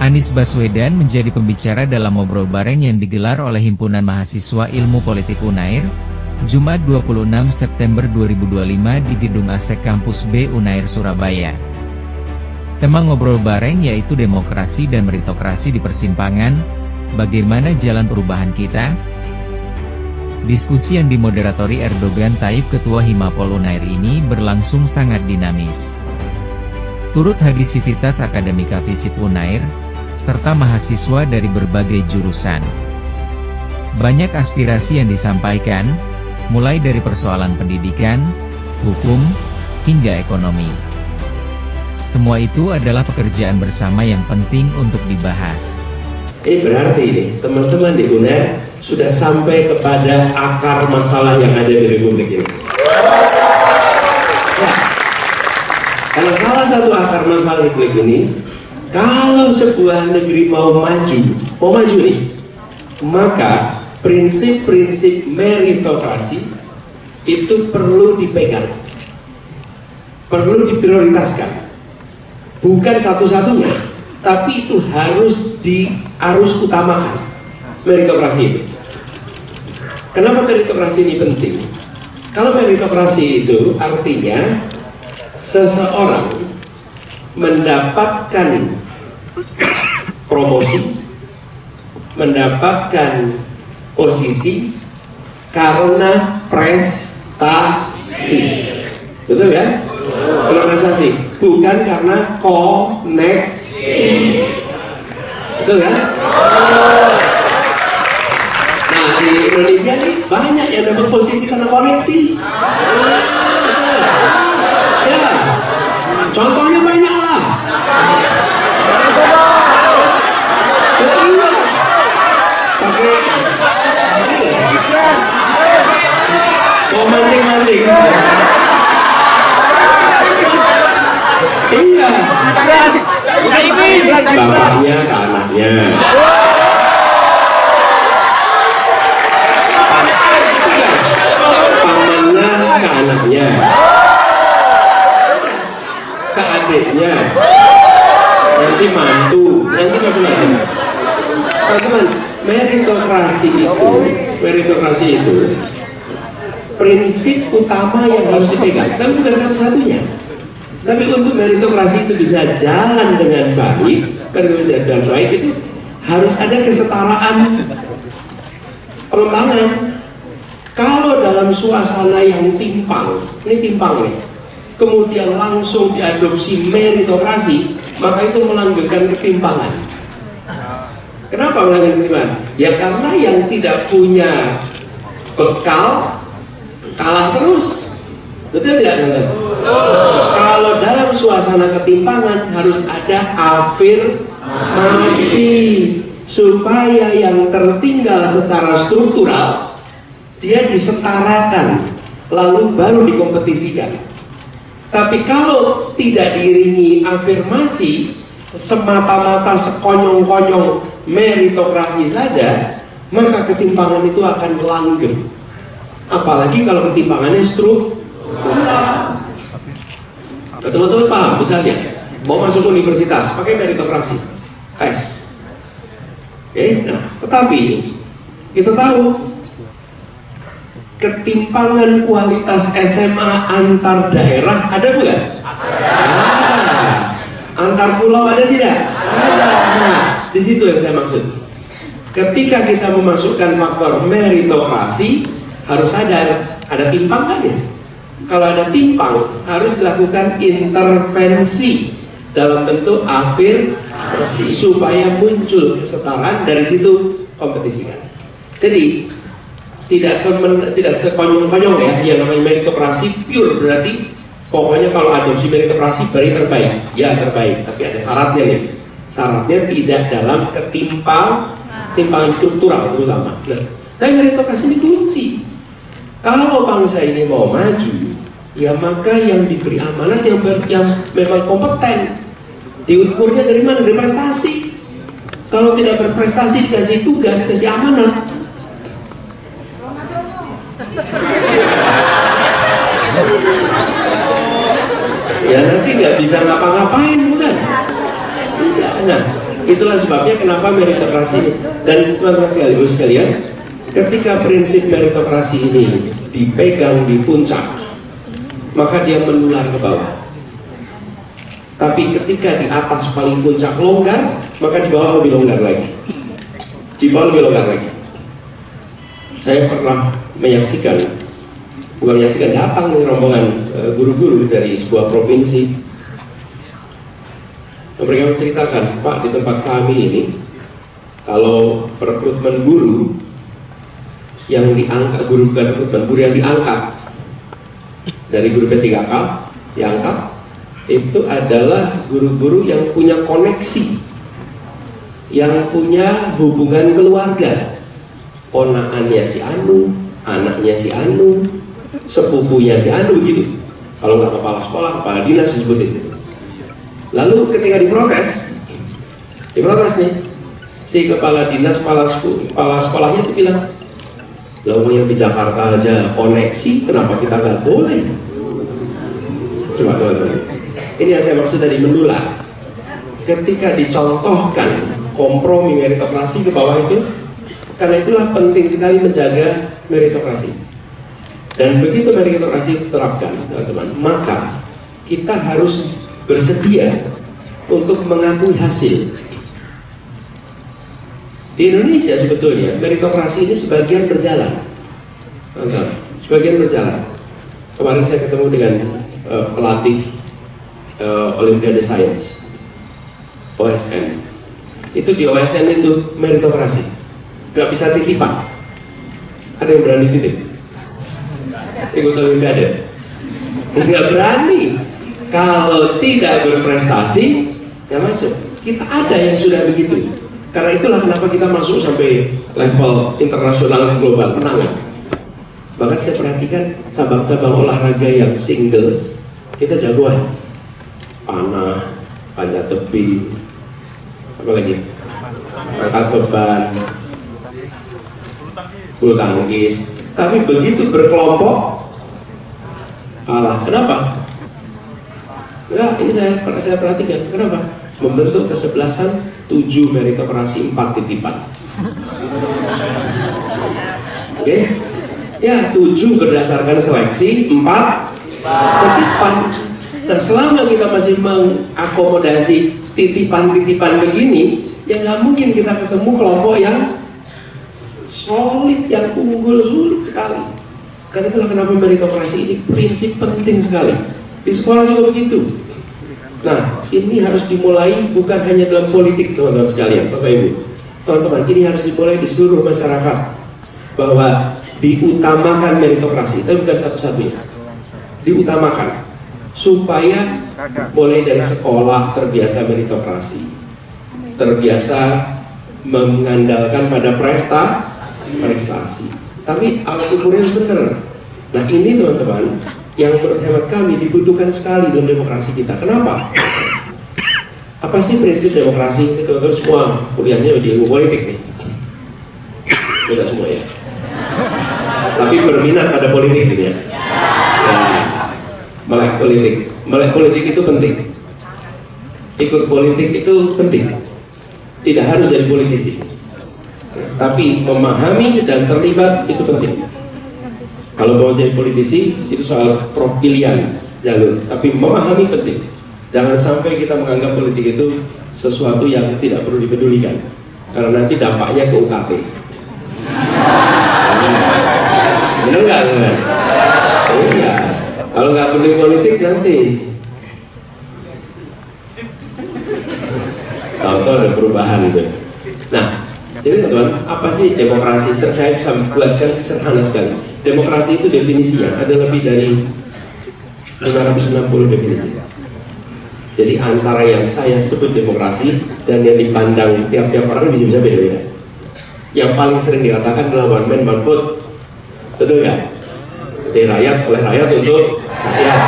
Anies Baswedan menjadi pembicara dalam ngobrol bareng yang digelar oleh Himpunan Mahasiswa Ilmu Politik Unair, Jumat 26 September 2025 di Gedung ASEK Kampus B Unair Surabaya. Tema ngobrol bareng yaitu demokrasi dan meritokrasi di persimpangan, bagaimana jalan perubahan kita? Diskusi yang dimoderatori Erdogan Taib Ketua Himapol Unair ini berlangsung sangat dinamis. Turut hadir sivitas akademika FISIP Unair, serta mahasiswa dari berbagai jurusan. Banyak aspirasi yang disampaikan, mulai dari persoalan pendidikan, hukum, hingga ekonomi. Semua itu adalah pekerjaan bersama yang penting untuk dibahas. Ini berarti teman-teman di Unair sudah sampai kepada akar masalah yang ada di Republik ini. Ya. Karena salah satu akar masalah Republik ini, kalau sebuah negeri mau maju nih, maka prinsip-prinsip meritokrasi itu perlu dipegang, perlu diprioritaskan. Bukan satu-satunya, tapi itu harus utamakan meritokrasi itu. Kenapa meritokrasi ini penting? Kalau meritokrasi itu artinya seseorang mendapatkan promosi, mendapatkan posisi karena prestasi. Betul kan? Karena prestasi, bukan karena koneksi. Betul kan? Nah, di Indonesia nih banyak yang dapat posisi karena koneksi. Ya, contohnya banyak lah. Pakai mau mancing-mancing. Iya. Bapaknya ke anaknya. Pamannya ke anaknya. Ke adiknya. Nanti mantu, nanti macam-macam. Teman-teman, meritokrasi itu prinsip utama yang harus dipegang, tapi bukan satu-satunya. Tapi untuk meritokrasi itu bisa jalan dengan baik, itu harus ada kesetaraan pengembangan. Kalau dalam suasana yang timpang, ini timpang nih, kemudian langsung diadopsi meritokrasi, maka itu melanggengkan ketimpangan. Kenapa melanggengkan ketimpangan? Ya karena yang tidak punya bekal kalah terus. Betul tidak, teman-teman? Kalau dalam suasana ketimpangan harus ada afirmasi supaya yang tertinggal secara struktural dia disetarakan, lalu baru dikompetisikan. Tapi kalau tidak diiringi afirmasi, semata-mata sekonyong-konyong meritokrasi saja, maka ketimpangan itu akan langgeng. Apalagi kalau ketimpangannya struktural. Teman-teman paham, misalnya mau masuk universitas pakai meritokrasi, tes. Oke, nah, tetapi kita tahu ketimpangan kualitas SMA antar daerah ada bukan? Antar pulau ada tidak? Ada. Nah, di situ yang saya maksud. Ketika kita memasukkan faktor meritokrasi, harus ada timpangannya. Kalau ada timpang, harus dilakukan intervensi dalam bentuk afirmasi supaya muncul kesetaraan, dari situ kompetisikan. Jadi tidak sekonyong-konyong ya, yang namanya meritokrasi pure berarti pokoknya kalau adopsi meritokrasi berarti terbaik, ya terbaik. Tapi ada syaratnya nih. Syaratnya tidak dalam ketimpangan struktural terutama. Nah, tapi meritokrasi ini kunci. Kalau bangsa ini mau maju, ya maka yang diberi amanat yang memang kompeten. Diukurnya dari mana? Dari prestasi. Kalau tidak berprestasi dikasih tugas, dikasih amanat, ya nanti nggak bisa ngapa-ngapain, bukan? Iya, nah Itulah sebabnya kenapa meritokrasi ini. Dan teman-teman sekalian, ketika prinsip meritokrasi ini dipegang di puncak, maka dia menular ke bawah. Tapi ketika di atas paling puncak longgar, maka di bawah lebih longgar lagi. Di bawah lebih longgar lagi. Saya pernah menyaksikan, bukan menyaksikan, datang nih rombongan guru-guru dari sebuah provinsi. Mereka menceritakan, Pak, di tempat kami ini, kalau rekrutmen guru yang diangkat, guru yang diangkat dari guru P3K diangkat, itu adalah guru-guru yang punya koneksi, yang punya hubungan keluarga, ponakannya si Anu, anaknya si Anu, sepupunya si Anu, gitu. Kalau nggak kepala sekolah, kepala dinas disebutin gitu. Lalu ketika diprotes nih, si kepala dinas, kepala sekolahnya itu bilang, "Lo yang di Jakarta aja koneksi, kenapa kita nggak boleh?" Coba teman-teman, ini yang saya maksud tadi menular. Ketika dicontohkan kompromi meritokrasi ke bawah itu, karena itulah penting sekali menjaga meritokrasi. Dan begitu meritokrasi diterapkan, teman-teman, maka kita harus bersedia untuk mengakui hasil. Di Indonesia sebetulnya meritokrasi ini sebagian berjalan. Sebagian berjalan. Kemarin saya ketemu dengan pelatih Olimpiade Science, OSN. Itu di OSN itu meritokrasi, gak bisa titipan. Ada yang berani titip ikut Olimpiade? Nggak berani. Kalau tidak berprestasi, nggak masuk. Kita ada yang sudah begitu. Karena itulah kenapa kita masuk sampai level internasional global, menangan. Bahkan saya perhatikan cabang-cabang olahraga yang single, kita jagoan. Panah, panjat tebing, apa lagi? Angkat beban, bulu tangkis. Tapi begitu berkelompok, kalah. Kenapa? Nah, ini saya perhatikan. Kenapa? Membentuk kesebelasan 7 meritokrasi, 4 titipan. Oke? Ya, 7 berdasarkan seleksi, 4 titipan. Nah, selama kita masih mengakomodasi titipan-titipan begini, ya nggak mungkin kita ketemu kelompok yang solid, yang unggul, sulit sekali. Karena itulah kenapa meritokrasi ini prinsip penting sekali. Di sekolah juga begitu. Nah, ini harus dimulai bukan hanya dalam politik, teman-teman sekalian, Bapak Ibu. Teman-teman, ini harus dimulai di seluruh masyarakat, bahwa diutamakan meritokrasi, tapi bukan satu-satunya. Diutamakan supaya mulai dari sekolah terbiasa meritokrasi, terbiasa mengandalkan pada prestasi. Tapi alat ukurnya harus benar. Nah, ini teman-teman yang menurut hemat kami dibutuhkan sekali dalam demokrasi kita. Kenapa? Apa sih prinsip demokrasi ini, teman-teman? Semua kuliahnya di ilmu politik nih. Tidak semua ya. Tapi berminat pada politik gitu ya. Melek politik. Melek politik itu penting. Ikut politik itu penting. Tidak harus jadi politisi. Tapi memahami dan terlibat itu penting. Kalau mau jadi politisi itu soal pilihan jalur, tapi memahami penting. Jangan sampai kita menganggap politik itu sesuatu yang tidak perlu dipedulikan, karena nanti dampaknya ke UKT. Benar nggak? Iya. Kalau nggak peduli politik nanti tahu-tahu ada perubahan gitu. Nah, jadi teman-teman, apa sih demokrasi? Saya bisa buatkan sederhana sekali. Demokrasi itu definisinya ada lebih dari 560 definisi. Jadi antara yang saya sebut demokrasi dan yang dipandang tiap-tiap orang bisa beda-beda. Yang paling sering dikatakan adalah one man one vote, betul nggak? Dari rakyat, oleh rakyat, untuk rakyat.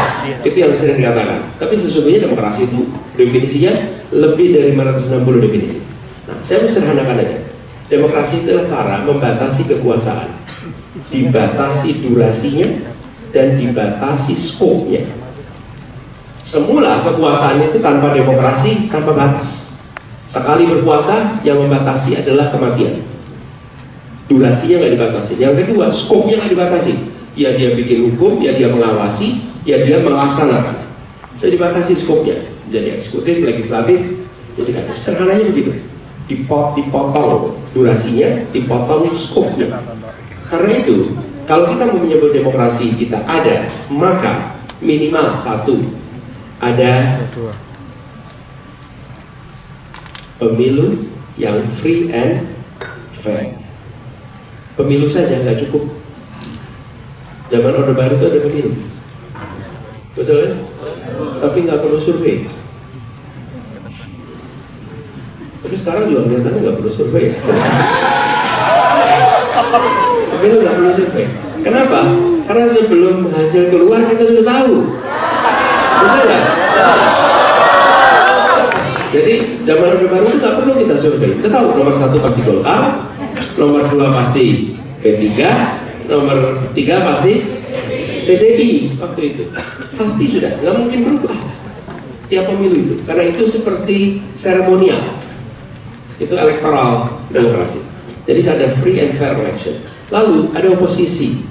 Itu yang sering dikatakan. Tapi sesungguhnya demokrasi itu definisinya lebih dari 560 definisi. Nah, saya mau sederhanakan aja. Demokrasi itu adalah cara membatasi kekuasaan, dibatasi durasinya, dan dibatasi skopnya. Semula kekuasaan itu tanpa demokrasi, tanpa batas. Sekali berkuasa yang membatasi adalah kematian. Durasinya nggak dibatasi. Yang kedua, skopnya nggak dibatasi. Ya dia bikin hukum, ya dia mengawasi, ya dia melaksanakan. Jadi dibatasi skopnya. Jadi eksekutif, legislatif. Jadi kata sederhananya begitu. Dipotong durasinya, dipotong skopnya. Karena itu, kalau kita mau menyebut demokrasi kita ada, maka minimal satu, ada pemilu yang free and fair. Pemilu saja nggak cukup. Zaman Orde Baru itu ada pemilu, betul kan? Tapi nggak perlu survei. Tapi sekarang juga kelihatannya nggak perlu survei. Pemilu nggak perlu survei. Kenapa? Karena sebelum hasil keluar kita sudah tahu, betul nggak? Jadi zaman Orde Baru itu nggak perlu kita survei. Kita tahu nomor 1 pasti Golkar, nomor 2 pasti P3, nomor 3 pasti PDI waktu itu. Pasti sudah, nggak mungkin berubah tiap pemilu itu. Karena itu seperti seremonial. Itu elektoral demokrasi. Jadi ada free and fair election. Lalu ada oposisi,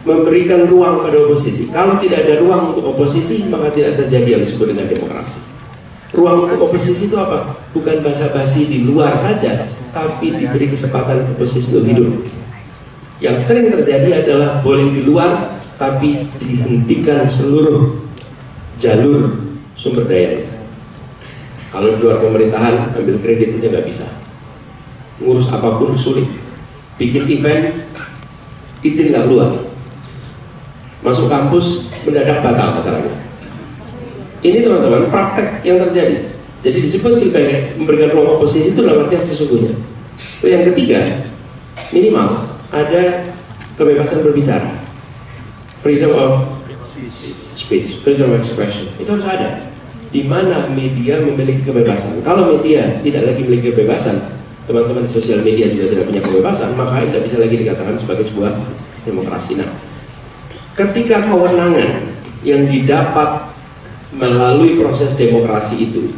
memberikan ruang pada oposisi. Kalau tidak ada ruang untuk oposisi, maka tidak terjadi yang disebut dengan demokrasi. Ruang untuk oposisi itu apa? Bukan basa-basi di luar saja, tapi diberi kesempatan oposisi untuk hidup. Yang sering terjadi adalah boleh di luar, tapi dihentikan seluruh jalur sumber dayanya. Kalau di luar pemerintahan, ambil kredit aja nggak bisa. Ngurus apapun sulit. Bikin event, izin nggak keluar. Masuk kampus, mendadak batal acaranya. Ini teman-teman praktek yang terjadi. Jadi disebut sebagai memberikan ruang oposisi itu dalam artian sesungguhnya. Yang ketiga, minimal ada kebebasan berbicara, freedom of speech, freedom of expression. Itu harus ada. Di mana media memiliki kebebasan. Kalau media tidak lagi memiliki kebebasan, teman-teman di sosial media juga tidak punya kebebasan, maka tidak bisa lagi dikatakan sebagai sebuah demokrasi. Nah, ketika kewenangan yang didapat melalui proses demokrasi itu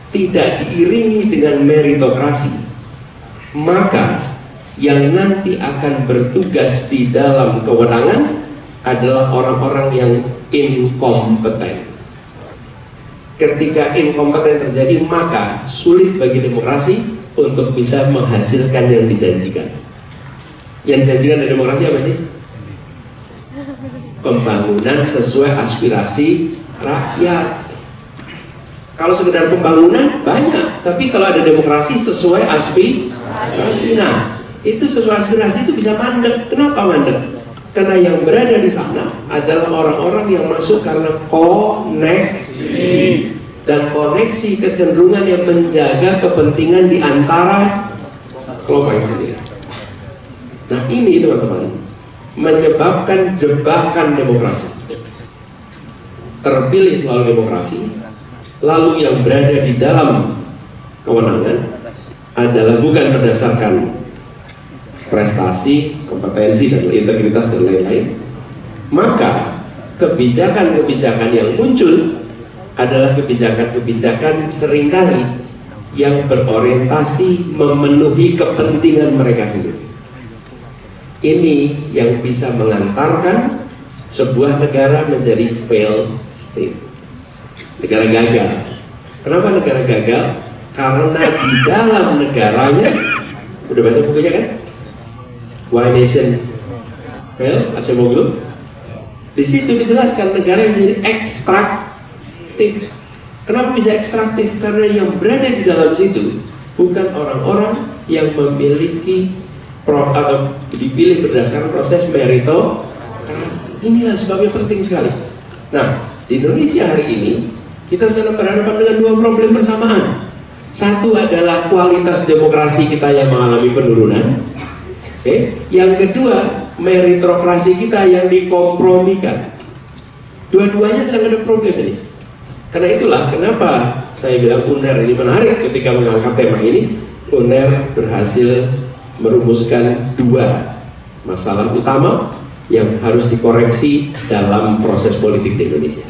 tidak diiringi dengan meritokrasi, maka yang nanti akan bertugas di dalam kewenangan adalah orang-orang yang inkompeten. Ketika inkompeten terjadi, maka sulit bagi demokrasi untuk bisa menghasilkan yang dijanjikan. Yang dijanjikan dari demokrasi apa sih? Pembangunan sesuai aspirasi rakyat. Kalau sekedar pembangunan banyak, tapi kalau ada demokrasi sesuai aspirasi, nah itu sesuai aspirasi itu bisa mandek. Kenapa mandek? Karena yang berada di sana adalah orang-orang yang masuk karena koneksi, dan koneksi kecenderungan yang menjaga kepentingan di antara kelompok yang sendiri. Nah ini teman-teman menyebabkan jebakan demokrasi. Terpilih melalui demokrasi, lalu yang berada di dalam kewenangan adalah bukan berdasarkan prestasi, kompetensi, dan integritas dan lain-lain, maka kebijakan-kebijakan yang muncul adalah kebijakan-kebijakan seringkali yang berorientasi memenuhi kepentingan mereka sendiri. Ini yang bisa mengantarkan sebuah negara menjadi failed state, negara gagal. Kenapa negara gagal? Karena di dalam negaranya, udah baca bukunya kan? Why Nation Fail, Acemoglu. Di situ dijelaskan negara yang menjadi ekstraktif. Kenapa bisa ekstraktif? Karena yang berada di dalam situ bukan orang-orang yang memiliki atau dipilih berdasarkan proses meritokrasi. Inilah sebabnya penting sekali. Nah, di Indonesia hari ini kita sedang berhadapan dengan dua problem bersamaan. Satu adalah kualitas demokrasi kita yang mengalami penurunan. Yang kedua, meritokrasi kita yang dikompromikan. Dua-duanya sedang ada problem ini. Karena itulah kenapa saya bilang UNER ini menarik ketika mengangkat tema ini. UNER berhasil merumuskan dua masalah utama yang harus dikoreksi dalam proses politik di Indonesia.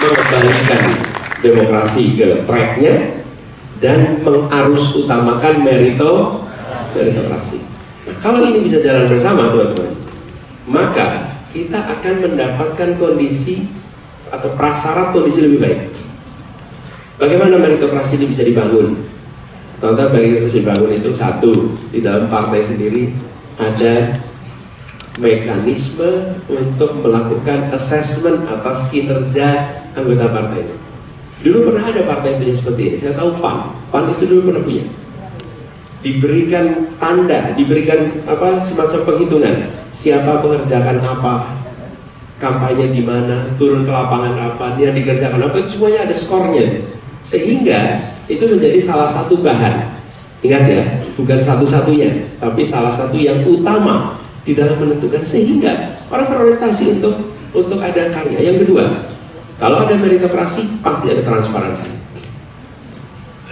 mengembalikan demokrasi ke tracknya dan mengarus utamakan meritokrasi. Nah, kalau ini bisa jalan bersama teman-teman, maka kita akan mendapatkan kondisi atau prasyarat kondisi lebih baik. Bagaimana meritokrasi ini bisa dibangun? Teman-teman, meritokrasi dibangun itu satu, di dalam partai sendiri ada mekanisme untuk melakukan assessment atas kinerja anggota partai itu. Dulu pernah ada partai yang punya seperti ini. Saya tahu PAN itu dulu pernah punya. Diberikan tanda, diberikan semacam penghitungan. Siapa mengerjakan apa, kampanye di mana, turun ke lapangan apa, yang dikerjakan apa, itu semuanya ada skornya. Sehingga itu menjadi salah satu bahan. Ingat ya, bukan satu-satunya, tapi salah satu yang utama di dalam menentukan, sehingga orang berorientasi untuk ada karya. Yang kedua, kalau ada meritokrasi pasti ada transparansi.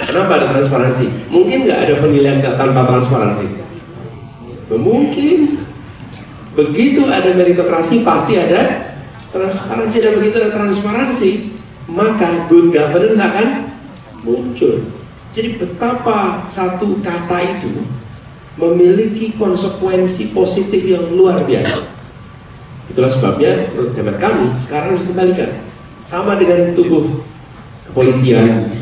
Kenapa ada transparansi? Mungkin nggak ada penilaian tanpa transparansi? Mungkin. Begitu ada meritokrasi pasti ada transparansi, dan begitu ada transparansi maka good governance akan muncul. Jadi betapa satu kata itu memiliki konsekuensi positif yang luar biasa. Itulah sebabnya menurut hemat kami sekarang harus dikembalikan. Sama dengan tubuh kepolisian,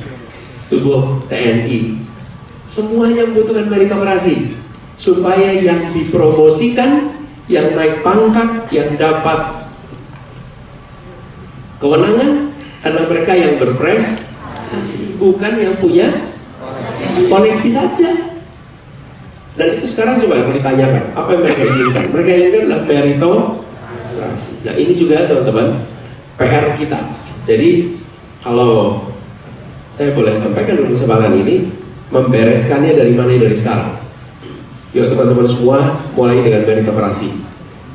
tubuh TNI, semuanya membutuhkan meritokrasi supaya yang dipromosikan, yang naik pangkat, yang dapat kewenangan adalah mereka yang berprestasi, bukan yang punya koneksi saja. Dan itu sekarang coba kalau ditanyakan, apa yang mereka inginkan? Mereka inginkan adalah meritokrasi. Nah, ini juga teman-teman PR kita. Jadi kalau saya boleh sampaikan dalam kesempatan ini, membereskannya dari mana? Dari sekarang. Yuk teman-teman semua, mulai dengan meritokrasi.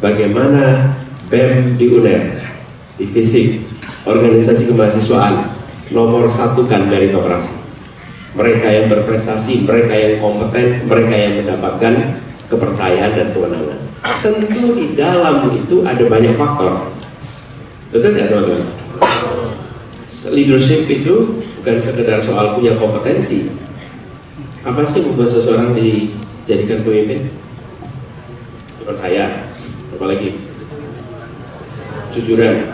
Bagaimana BEM di UNER, di FISIP, organisasi kemahasiswaan, nomor satukan meritokrasi. Mereka yang berprestasi, mereka yang kompeten, mereka yang mendapatkan kepercayaan dan kewenangan. Tentu di dalam itu ada banyak faktor. Betul nggak teman-teman? Leadership itu bukan sekedar soal punya kompetensi. Apa sih membuat seseorang dijadikan pemimpin? Percaya, apalagi jujuran,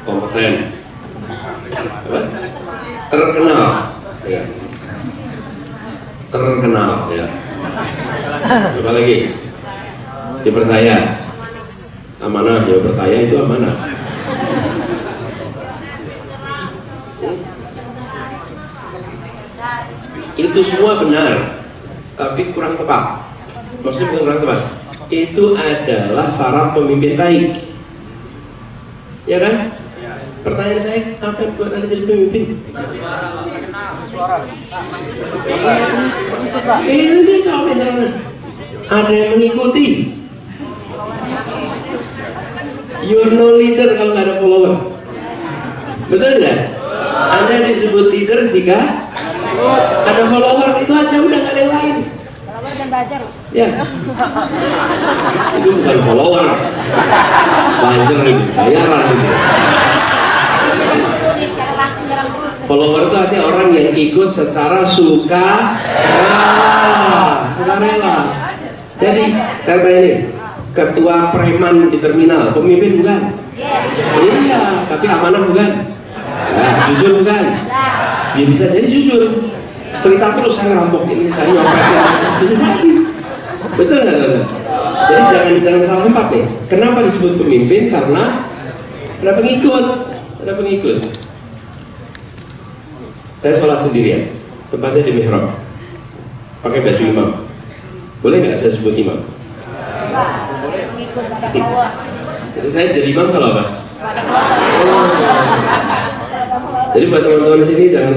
kompeten, apa? Terkenal, ya. Terkenal, ya. Apa lagi? Dipercaya, amanah, ya percaya itu amanah. Itu semua benar, tapi kurang tepat. Maksudnya bukan kurang tepat. Itu adalah syarat pemimpin baik, ya kan? Pertanyaan saya, apa yang buat Anda jadi pemimpin? Ini jawab misalnya. Ada yang mengikuti. You're no leader kalau nggak ada follower. Betul tidak? Anda disebut leader jika ada follower, itu aja, udah nggak ada yang lain. Follower dan buzzer. Ya. Itu bukan follower. Buzzer itu, bayaran itu. Follower itu artinya orang yang ikut secara suka rela. Jadi saya tanya nih, ketua preman di terminal, pemimpin bukan? Iya, tapi amanah bukan? Nah, jujur bukan? Dia bisa jadi jujur, cerita terus saya ngerampok ini, saya nyopetin, bisa jadi. Betul nggak? Jadi jangan salah tempat nih. Kenapa disebut pemimpin? Karena ada pengikut, ada pengikut. Saya sholat sendirian, tempatnya di mihrab, pakai baju imam. Boleh nggak saya sebut imam? Jadi saya jadi imam kalau apa? Jadi buat teman-teman sini jangan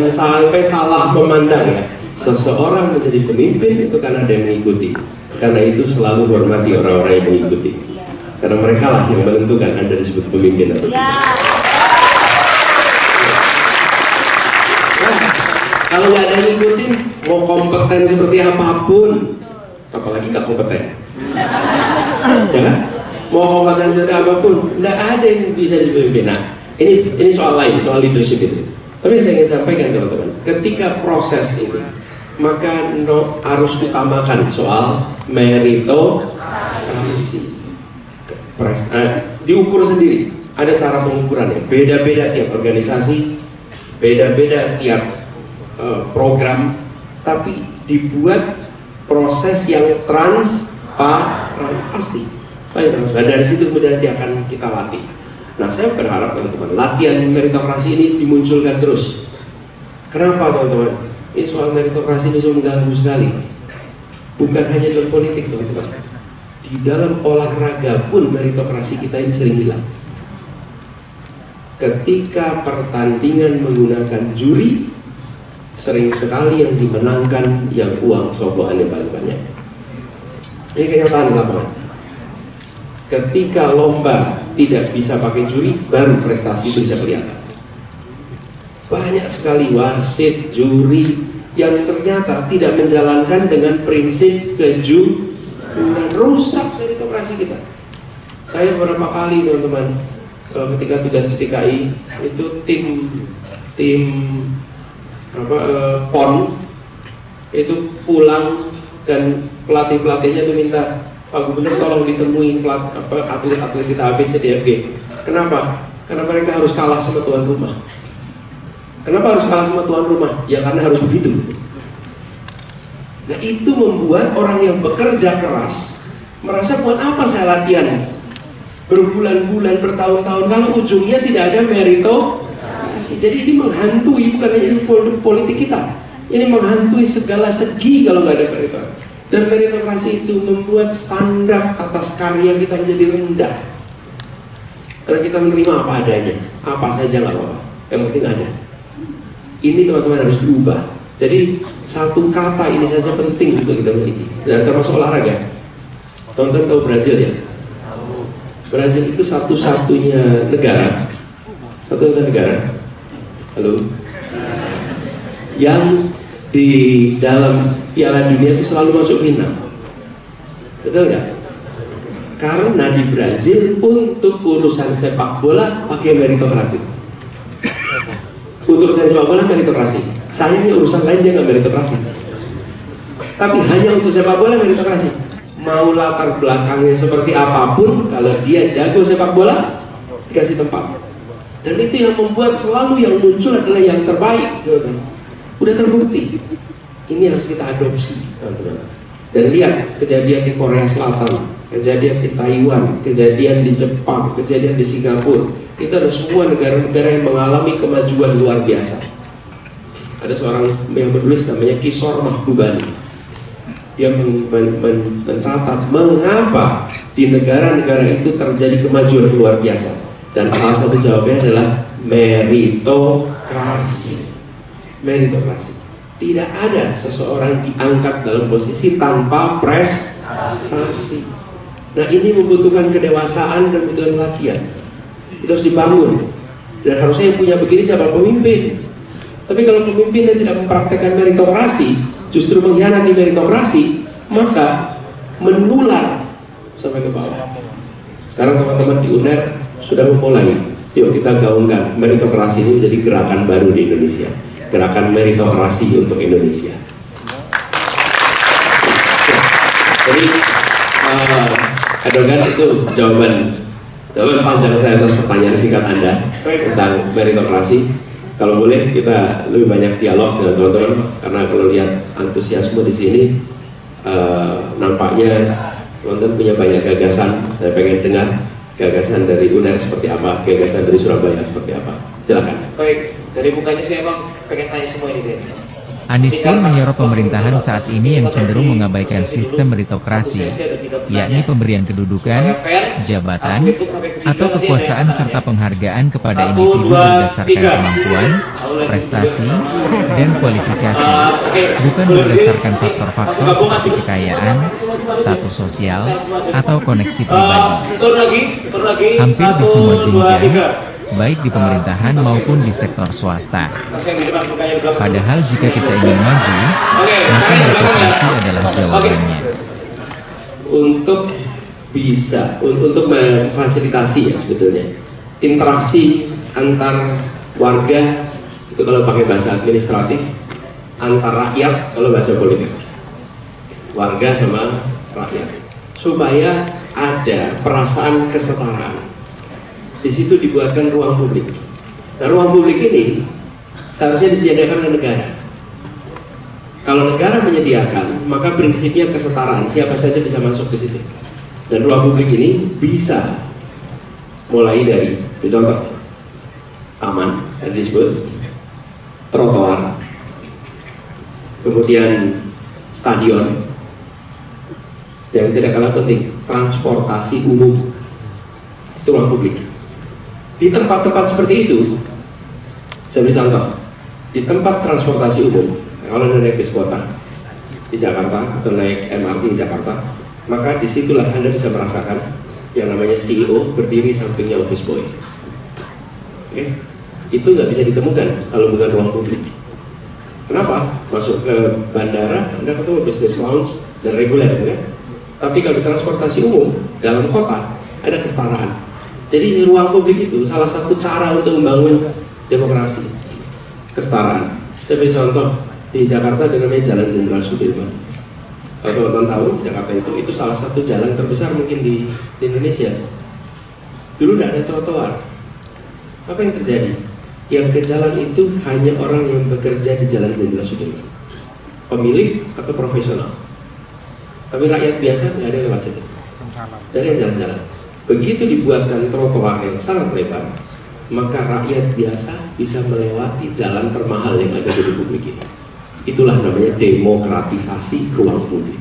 sampai salah memandang ya. Seseorang menjadi pemimpin itu karena dia mengikuti. Karena itu selalu hormati orang-orang yang mengikuti. Karena mereka lah yang menentukan Anda disebut pemimpin atau tidak. Kalau nggak ada yang ngikutin, mau kompeten seperti apapun, apalagi nggak kompeten, ya kan? mau kompeten apapun, nggak ada yang bisa disebut pemimpin. Nah, ini soal lain, soal leadership itu. Tapi yang saya ingin sampaikan teman-teman, ketika proses ini, maka harus utamakan soal meritokrasi. Diukur sendiri, ada cara pengukurannya, beda-beda tiap organisasi, beda-beda tiap program, tapi dibuat proses yang transparan pasti. Baik, dan dari situ kemudian nanti akan kita latih. Nah, saya berharap teman-teman, latihan meritokrasi ini dimunculkan terus. Kenapa teman-teman? Ini soal meritokrasi ini mengganggu sekali. Bukan hanya dalam politik teman-teman. Di dalam olahraga pun meritokrasi kita ini sering hilang. Ketika pertandingan menggunakan juri, sering sekali yang dimenangkan yang uang sogokannya paling banyak. Ini kenyataan lapangan. Ketika lomba tidak bisa pakai juri, baru prestasi itu bisa kelihatan. Banyak sekali wasit, juri yang ternyata tidak menjalankan dengan prinsip kejujuran, rusak meritokrasi kita. Saya beberapa kali teman-teman, ketika tugas di TKI itu tim PON itu pulang dan pelatihnya itu minta, Pak Gubernur tolong ditemui atlet-atlet kita ABCDFG. Kenapa? Karena mereka harus kalah sama tuan rumah. Kenapa harus kalah sama tuan rumah? Ya karena harus begitu. Nah, itu membuat orang yang bekerja keras merasa, buat apa saya latihan berbulan-bulan, bertahun-tahun kalau ujungnya tidak ada meritokrasi. Jadi ini menghantui bukan hanya politik kita, ini menghantui segala segi kalau nggak ada meritokrasi. Dan meritokrasi itu membuat standar atas karya kita menjadi rendah. Karena kita menerima apa adanya, apa saja nggak apa-apa, yang penting ada. Ini teman-teman harus diubah. Jadi satu kata ini saja penting untuk kita miliki. Dan termasuk olahraga. Teman-teman tahu Brazil ya? Brazil itu satu-satunya negara, halo, yang di dalam Piala Dunia itu selalu masuk final. Betul nggak? Karena di Brazil untuk urusan sepak bola pakai meritokrasi. Untuk urusan sepak bola meritokrasi. Sayangnya urusan lain dia nggak meritokrasi. Tapi hanya untuk sepak bola meritokrasi. Mau latar belakangnya seperti apapun, kalau dia jago sepak bola dikasih tempat. Dan itu yang membuat selalu yang muncul adalah yang terbaik, teman-teman. Udah terbukti. Ini harus kita adopsi, teman-teman. Dan lihat kejadian di Korea Selatan, kejadian di Taiwan, kejadian di Jepang, kejadian di Singapura. Itu ada semua negara-negara yang mengalami kemajuan luar biasa. Ada seorang yang menulis namanya Kishore Mahbubani. Dia mencatat mengapa di negara-negara itu terjadi kemajuan luar biasa. Dan salah satu jawabannya adalah meritokrasi. Meritokrasi. Tidak ada seseorang diangkat dalam posisi tanpa prestasi. Nah, ini membutuhkan kedewasaan dan membutuhkan latihan. Itu harus dibangun. Dan harusnya yang punya begini siapa? Pemimpin. Tapi kalau pemimpinnya tidak mempraktekkan meritokrasi, justru mengkhianati meritokrasi, maka menular sampai ke bawah. Sekarang teman-teman di UNER sudah memulai. Yuk kita gaungkan meritokrasi ini menjadi gerakan baru di Indonesia. Gerakan meritokrasi untuk Indonesia. Jadi adogan itu jawaban panjang saya atas pertanyaan singkat Anda tentang meritokrasi. Kalau boleh kita lebih banyak dialog dengan teman-teman, karena kalau lihat antusiasme di sini nampaknya teman-teman punya banyak gagasan. Saya pengen dengar gagasan dari UNER seperti apa, gagasan dari Surabaya seperti apa. Silakan. Baik, dari mukanya saya emang pengen tanya semua ini deh. Anies pun menyorot pemerintahan saat ini yang cenderung mengabaikan sistem meritokrasi, yakni pemberian kedudukan, jabatan, atau kekuasaan serta penghargaan kepada individu berdasarkan kemampuan, prestasi, dan kualifikasi, bukan berdasarkan faktor-faktor seperti kekayaan, status sosial, atau koneksi pribadi. Hampir di semua jenjang, baik di pemerintahan maupun di sektor swasta. Padahal jika kita ingin maju, maka meritokrasi adalah jawabannya. Untuk bisa untuk memfasilitasi ya sebetulnya interaksi antar warga, itu kalau pakai bahasa administratif, antar rakyat kalau bahasa politik, warga sama rakyat, supaya ada perasaan kesetaraan. Di situ dibuatkan ruang publik. Nah, ruang publik ini seharusnya disediakan oleh negara. Kalau negara menyediakan, maka prinsipnya kesetaraan, siapa saja bisa masuk ke situ. Dan ruang publik ini bisa mulai dari, contoh, taman, tadi disebut, trotoar, kemudian stadion, yang tidak kalah penting, transportasi umum, itu ruang publik. Di tempat-tempat seperti itu, saya beri contoh, di tempat transportasi umum, kalau Anda naik bis kota di Jakarta atau naik MRT di Jakarta, maka disitulah Anda bisa merasakan yang namanya CEO berdiri sampingnya office boy. Oke? Itu nggak bisa ditemukan kalau bukan ruang publik. Kenapa? Masuk ke bandara, Anda ketemu business lounge dan reguler, kan? Tapi kalau di transportasi umum dalam kota ada kesetaraan. Jadi ruang publik itu salah satu cara untuk membangun demokrasi, kesetaraan. Saya beri contoh, di Jakarta ada namanya Jalan Jenderal Sudirman. Kalau teman-teman tahu, Jakarta itu salah satu jalan terbesar mungkin di Indonesia. Dulu tidak ada trotoar. Apa yang terjadi? Yang ke jalan itu hanya orang yang bekerja di Jalan Jenderal Sudirman, pemilik atau profesional. Tapi rakyat biasa nggak ada yang lewat situ. Dari yang jalan-jalan. Begitu dibuatkan trotoar yang sangat lebar, maka rakyat biasa bisa melewati jalan termahal yang ada di Republik ini. Itulah namanya demokratisasi ruang publik.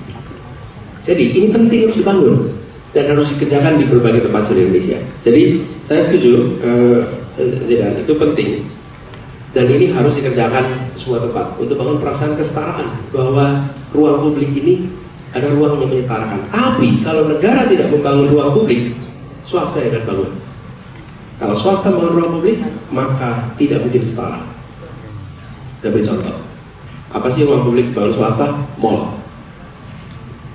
Jadi ini penting untuk dibangun dan harus dikerjakan di berbagai tempat di Indonesia. Jadi saya setuju, Zidan, itu penting dan ini harus dikerjakan di semua tempat untuk bangun perasaan kesetaraan bahwa ruang publik ini ada ruang yang menyetarakan. Tapi kalau negara tidak membangun ruang publik, swasta yang akan bangun. Kalau swasta membangun ruang publik, maka tidak mungkin setara. Saya beri contoh. Apa sih ruang publik bangun swasta? Mall.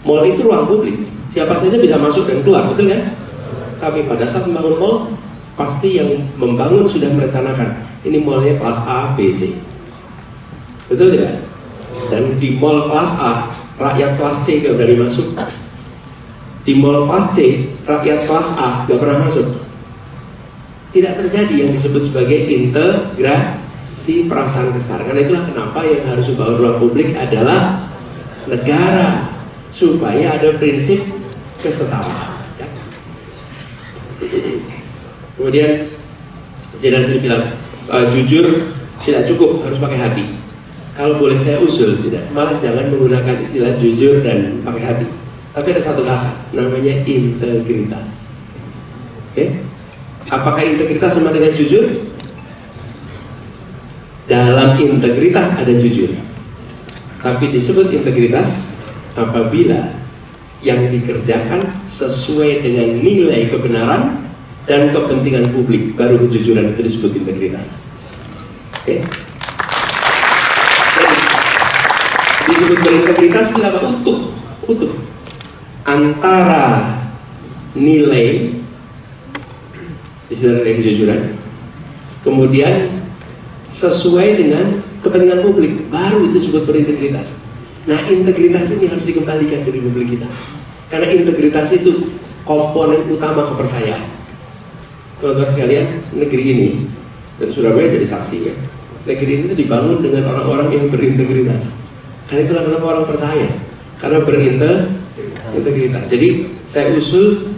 Mall itu ruang publik. Siapa saja bisa masuk dan keluar, betul kan? Tapi pada saat membangun mall, pasti yang membangun sudah merencanakan ini mallnya kelas A, B, C. Betul tidak? Dan di mall kelas A, rakyat kelas C gak berani masuk. Di mall kelas C, rakyat kelas A gak pernah masuk. Tidak terjadi yang disebut sebagai integrasi perasaan kesetaraan. Karena itulah kenapa yang harus membangun ruang publik adalah negara, supaya ada prinsip kesetaraan. Ya. Kemudian Zidan tadi bilang jujur tidak cukup, harus pakai hati. Kalau boleh saya usul, tidak, malah jangan menggunakan istilah jujur dan pakai hati. Tapi ada satu kata, namanya integritas. Oke? Apakah integritas sama dengan jujur? Dalam integritas ada jujur. Tapi disebut integritas apabila yang dikerjakan sesuai dengan nilai kebenaran dan kepentingan publik, baru kejujuran itu disebut integritas. Oke? Disebut berintegritas bila utuh antara nilai istilah kejujuran, kemudian sesuai dengan kepentingan publik, baru itu disebut berintegritas. Nah, integritas ini harus dikembalikan dari publik kita, karena integritas itu komponen utama kepercayaan. Teman-teman sekalian, negeri ini, dan Surabaya jadi saksinya, negeri ini itu dibangun dengan orang-orang yang berintegritas. Karena itulah kenapa orang percaya, karena berintegritas. Jadi saya usul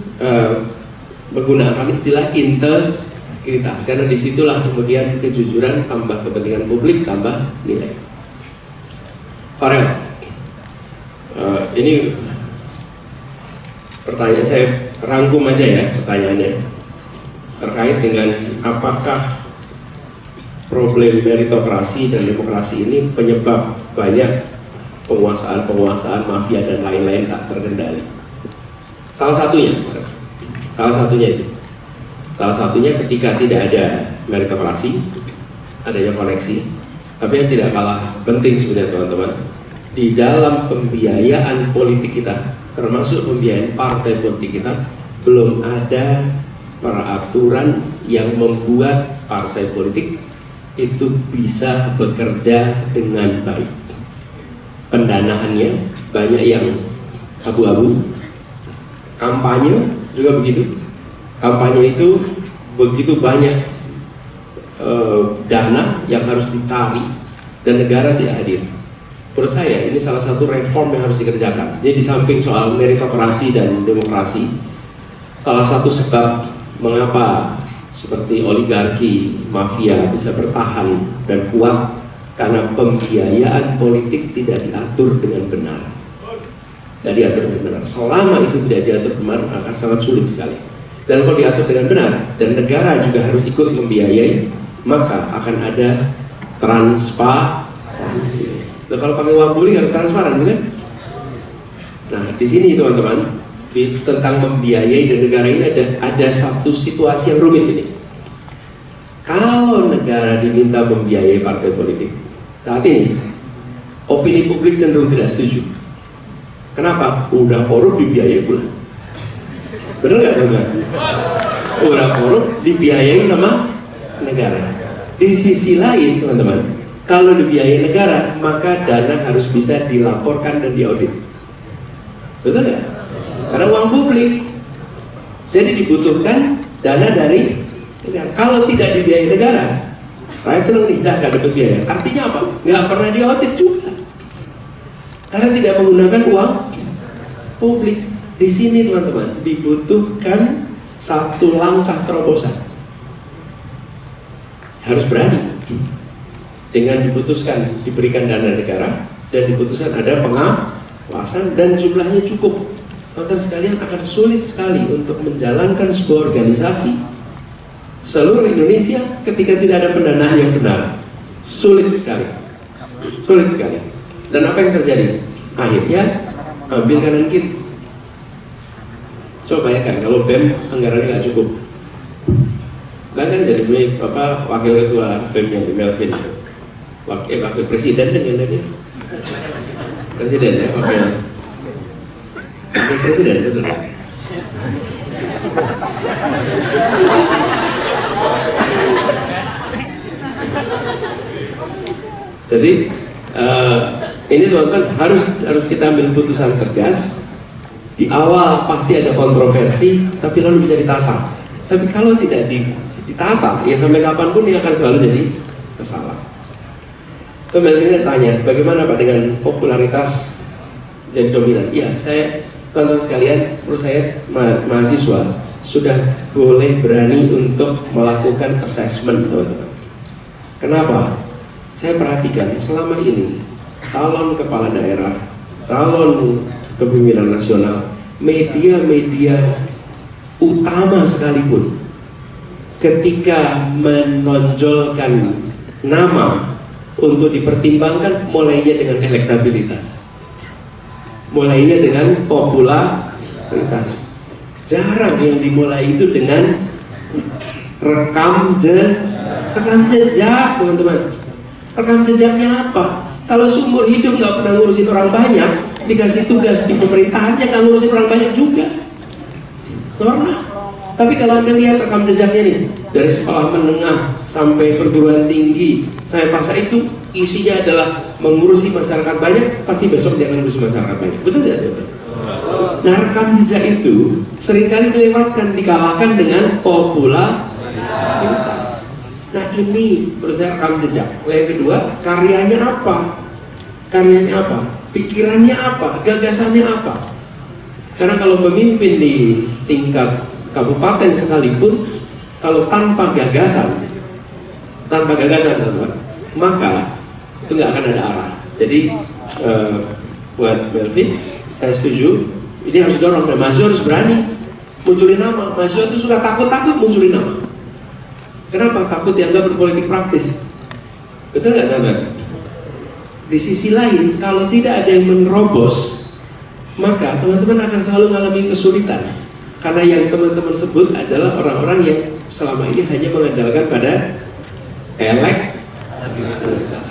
menggunakan istilah integritas, karena disitulah kemudian kejujuran tambah kepentingan publik tambah nilai. Farel, ini pertanyaan saya rangkum aja ya pertanyaannya, terkait dengan apakah problem meritokrasi dan demokrasi ini penyebab banyak penguasaan mafia dan lain-lain tak terkendali. Salah satunya ketika tidak ada meritokrasi, adanya koneksi. Tapi yang tidak kalah penting sebenarnya teman-teman, di dalam pembiayaan politik kita termasuk pembiayaan partai politik kita, belum ada peraturan yang membuat partai politik itu bisa bekerja dengan baik. Pendanaannya banyak yang abu-abu, kampanye juga begitu. Kampanye itu begitu banyak dana yang harus dicari dan negara tidak hadir. Menurut saya ini salah satu reform yang harus dikerjakan. Jadi di samping soal meritokrasi dan demokrasi, salah satu sebab mengapa seperti oligarki, mafia bisa bertahan dan kuat karena pembiayaan politik tidak diatur dengan benar. Tidak diatur dengan benar. Selama itu tidak diatur benar akan sangat sulit sekali. Dan kalau diatur dengan benar dan negara juga harus ikut membiayai, maka akan ada transparansi. Nah, kalau pakai uang publik harus transparan, bukan? Nah, di sini teman-teman, tentang membiayai dan negara ini ada satu situasi yang rumit ini. Kalau negara diminta membiayai partai politik, saat ini opini publik cenderung tidak setuju. Kenapa? Udah korup dibiayai pula. Bener nggak teman-teman? Udah korup dibiayai sama negara. Di sisi lain teman-teman, kalau dibiayai negara, maka dana harus bisa dilaporkan dan diaudit. Betul nggak? Karena uang publik. Jadi dibutuhkan dana dari negara. Kalau tidak dibiayai negara, rakyat senang nih, nggak dapat biaya. Artinya apa? Nggak pernah diaudit juga. Karena tidak menggunakan uang publik. Di sini teman-teman, dibutuhkan satu langkah terobosan. Harus berani. Dengan diputuskan diberikan dana negara dan diputuskan ada pengawasan dan jumlahnya cukup, teman-teman sekalian akan sulit sekali untuk menjalankan sebuah organisasi seluruh Indonesia ketika tidak ada pendanaan yang benar. Sulit sekali, sulit sekali. Dan apa yang terjadi? Akhirnya ambil kanan kiri. Coba bayangkan kalau BEM anggarannya nggak cukup, kan jadi wakil ketua BEM yang di Melvin. Wakil presiden dengan dia presiden ya, wakil presiden betul. Jadi ini teman-teman harus kita ambil putusan tegas. Di awal pasti ada kontroversi, tapi lalu bisa ditata. Tapi kalau tidak ditata, ya sampai kapanpun ini akan selalu jadi masalah. Kembali tanya, bagaimana Pak dengan popularitas jadi dominan? Iya, saya teman-teman sekalian, menurut saya mahasiswa sudah boleh berani untuk melakukan assessment, teman-teman. Kenapa? Saya perhatikan selama ini calon kepala daerah, calon kepemimpinan nasional, media-media utama sekalipun, ketika menonjolkan nama untuk dipertimbangkan, mulainya dengan elektabilitas, mulainya dengan popularitas. Jarang yang dimulai itu dengan rekam jejak, teman-teman. Rekam jejaknya apa? Kalau seumur hidup nggak pernah ngurusin orang banyak, dikasih tugas di pemerintahannya nggak ngurusin orang banyak juga. Pernah. Tapi kalau Anda lihat rekam jejaknya nih, dari sekolah menengah sampai perguruan tinggi, saya paksa itu isinya adalah mengurusi masyarakat banyak, pasti besok dia akan ngurusi masyarakat banyak. Betul tidak? Betul. Nah, rekam jejak itu seringkali dilewatkan, dikalahkan dengan popularitas. Nah, ini menurut saya rekam jejak. Yang kedua, karyanya apa? Karyanya apa? Pikirannya apa? Gagasannya apa? Karena kalau pemimpin di tingkat kabupaten sekalipun, kalau tanpa gagasan teman-teman, maka itu nggak akan ada arah. Jadi buat Melvin, saya setuju, ini harus dorong, dan mahasiswa harus berani munculin nama. Mahasiswa itu suka takut munculin nama. Kenapa? Takut dianggap berpolitik praktis. Betul nggak teman-teman? Di sisi lain, kalau tidak ada yang menerobos, maka teman-teman akan selalu mengalami kesulitan. Karena yang teman-teman sebut adalah orang-orang yang selama ini hanya mengandalkan pada elektabilitas.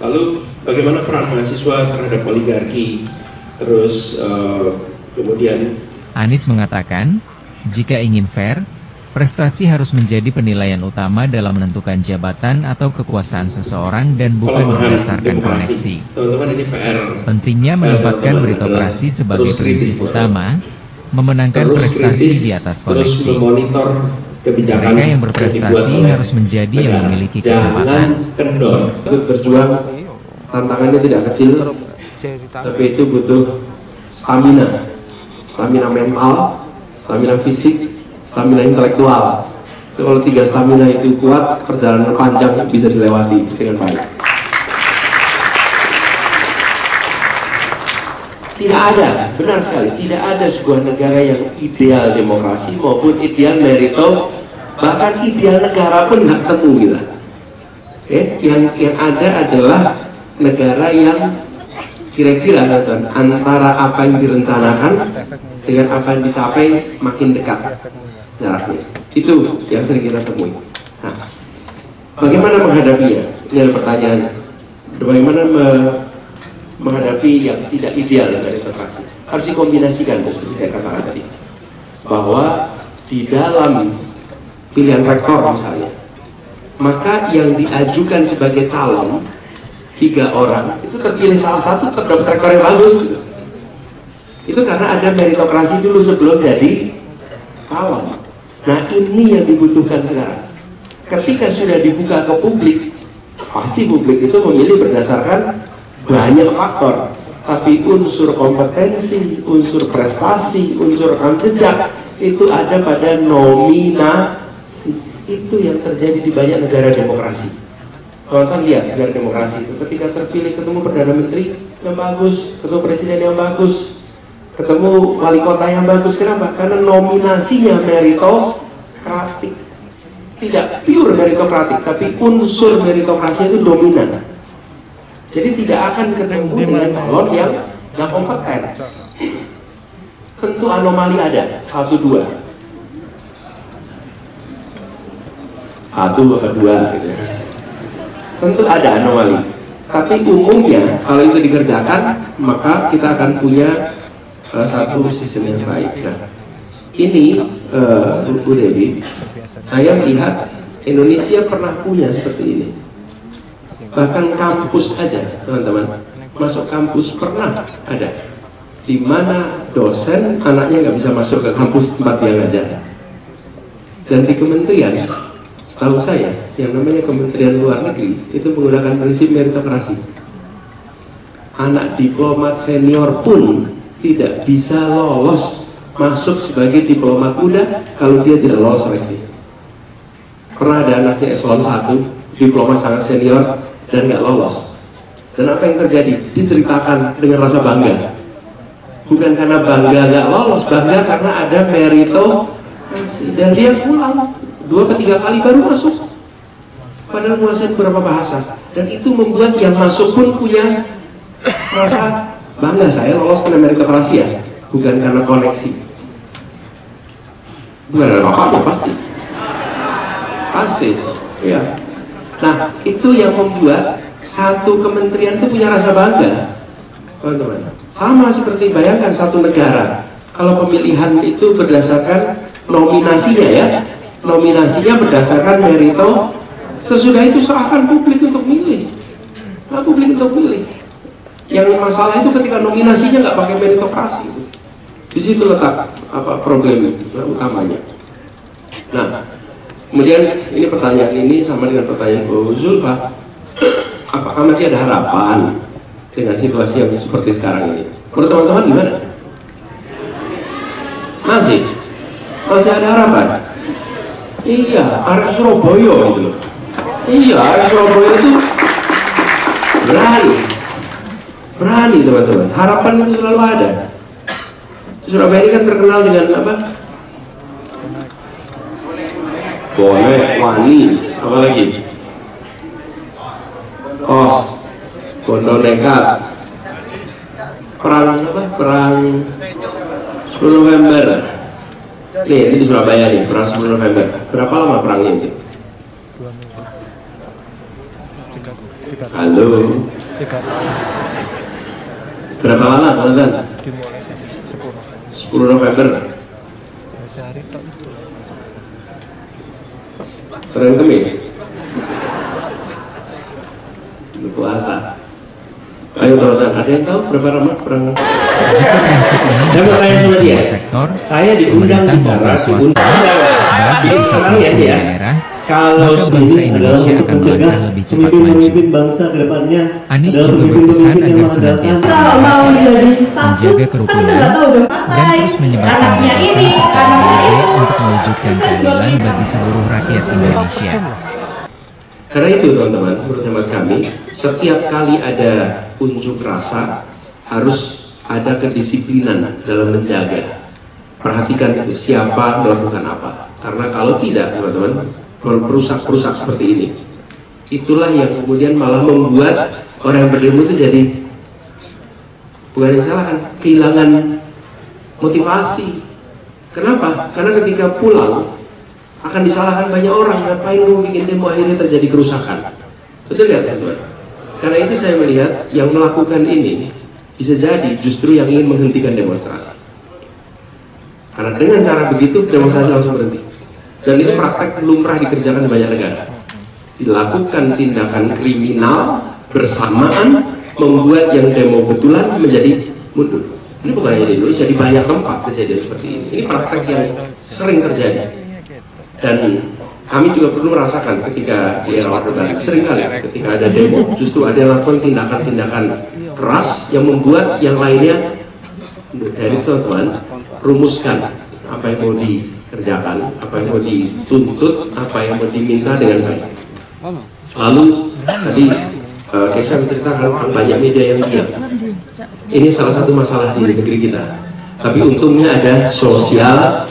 Lalu bagaimana peran mahasiswa terhadap oligarki, terus kemudian Anies mengatakan, jika ingin fair, prestasi harus menjadi penilaian utama dalam menentukan jabatan atau kekuasaan seseorang dan bukan berdasarkan koneksi. Teman-teman, ini PR. Pentingnya menempatkan meritokrasi sebagai prinsip utama, memenangkan prestasi di atas koneksi. Terus memonitor kebijakan. Mereka yang berprestasi harus menjadi yang memiliki kesempatan. Jangan kendor. Ikut berjuang, tantangannya tidak kecil, tapi itu butuh stamina mental, stamina fisik, stamina intelektual. Itu kalau 3 stamina itu kuat, perjalanan panjang bisa dilewati dengan baik. Tidak ada, benar sekali, tidak ada sebuah negara yang ideal demokrasi maupun ideal merito, bahkan ideal negara pun nggak ketemu gitu. Yang ada adalah negara yang kira-kira antara apa yang direncanakan dengan apa yang dicapai makin dekat jaraknya. Itu yang sering kita temui. Nah, bagaimana menghadapinya? Ini adalah pertanyaan. Bagaimana menghadapi yang tidak ideal dari demokrasi? Harus dikombinasikan, seperti saya katakan tadi, bahwa di dalam pilihan rektor misalnya, maka yang diajukan sebagai calon 3 orang itu terpilih salah satu, terdapat rektor yang bagus. Itu karena ada meritokrasi dulu sebelum jadi calon. Nah, ini yang dibutuhkan sekarang. Ketika sudah dibuka ke publik, pasti publik itu memilih berdasarkan banyak faktor, tapi unsur kompetensi, unsur prestasi, unsur rekam jejak itu ada pada nominasi. Itu yang terjadi di banyak negara demokrasi. Teman-teman lihat negara demokrasi itu ketika terpilih ketemu perdana menteri yang bagus, ketemu presiden yang bagus, ketemu wali kota yang bagus. Kenapa? Karena nominasinya meritokratik, tidak pure meritokratik, tapi unsur meritokrasi itu dominan. Jadi tidak akan ketemu dengan calon yang nggak kompeten. Tentu anomali ada, 1-2, 1-2 gitu ya. Tentu ada anomali, tapi umumnya kalau itu dikerjakan maka kita akan punya satu sistem yang baik. Nah, ini Bu Dewi, saya melihat Indonesia pernah punya seperti ini. Bahkan kampus aja, teman-teman, masuk kampus pernah ada, di mana dosen anaknya nggak bisa masuk ke kampus tempat dia ngajar. Dan di kementerian, setahu saya, yang namanya Kementerian Luar Negeri itu menggunakan prinsip meritokrasi. Anak diplomat senior pun tidak bisa lolos masuk sebagai diplomat muda kalau dia tidak lolos seleksi. Pernah ada anaknya eselon 1, diplomat sangat senior dan nggak lolos. Dan apa yang terjadi? Diceritakan dengan rasa bangga. Bukan karena bangga nggak lolos, bangga karena ada meritokrasi. Dan dia pulang 2-3 kali baru masuk, padahal menguasai beberapa bahasa. Dan itu membuat yang masuk pun punya rasa bangga, saya lolos karena meritokrasi ya, bukan karena koneksi. Bukan ada apa-apa, pasti ya. Nah, itu yang membuat satu kementerian itu punya rasa bangga, teman-teman. Sama seperti bayangkan satu negara, kalau pemilihan itu berdasarkan nominasinya ya, nominasinya berdasarkan merito, sesudah itu serahkan publik untuk milih. Nah, publik untuk milih. Yang masalah itu ketika nominasinya nggak pakai meritokrasi. Di situ letak problem utamanya. Nah, kemudian ini pertanyaan ini sama dengan pertanyaan Bu Zulfa, apakah masih ada harapan dengan situasi yang seperti sekarang ini? Menurut teman-teman gimana? Masih ada harapan? Iya, arek Surabaya itu loh. Iya, arek Surabaya itu berani teman-teman. Harapan itu selalu ada. Surabaya ini kan terkenal dengan apa? Boleh, wani, apa lagi? Bondo nekat. Perang apa? Perang 10 November. Nih, ini di Surabaya nih, perang 10 November. Berapa lama perangnya itu? Halo. Berapa lama teman-teman? 10 November. Senin Kemis. Puasa. Ayo teman-teman, ada yang tahu berapa lama perang? Jika prinsip ini Saya mau tanya sama dia. sektor, Saya diundang bicara, kalau maka bangsa Indonesia akan melangkah lebih cepat maju. Bangsa ke depannya. Anies juga berpesan agar senantiasa menjaga kerukunan dan terus menyebarkan gagasan serta ide untuk mewujudkan keadilan bagi seluruh rakyat Indonesia. Karena itu teman-teman, menurut hemat kami, setiap kali ada unjuk rasa harus ada kedisiplinan dalam menjaga. Perhatikan itu siapa melakukan apa. Karena kalau tidak teman-teman, perusak-perusak seperti ini, itulah yang kemudian malah membuat orang yang berdemo itu jadi, bukan disalahkan, kehilangan motivasi. Kenapa? Karena ketika pulang akan disalahkan banyak orang, ngapain kamu bikin demo, akhirnya terjadi kerusakan. Betul ya teman-teman? Karena itu saya melihat yang melakukan ini bisa jadi justru yang ingin menghentikan demonstrasi. Karena dengan cara begitu demonstrasi langsung berhenti. Dan itu praktek lumrah dikerjakan di banyak negara. Dilakukan tindakan kriminal bersamaan membuat yang demo betulan menjadi mundur. Ini bukan hanya di Indonesia, di banyak tempat kejadian seperti ini. Ini praktek yang sering terjadi. Dan kami juga perlu merasakan ketika di era Orde Baru, seringkali ketika ada demo, justru ada yang melakukan tindakan-tindakan keras yang membuat yang lainnya. Dari teman-teman, rumuskan apa yang mau dikerjakan, apa yang mau dituntut, apa yang mau diminta dengan baik. Lalu tadi Kesha menceritakan tentang banyak media yang diam. Ini salah satu masalah di negeri kita. Tapi untungnya ada sosial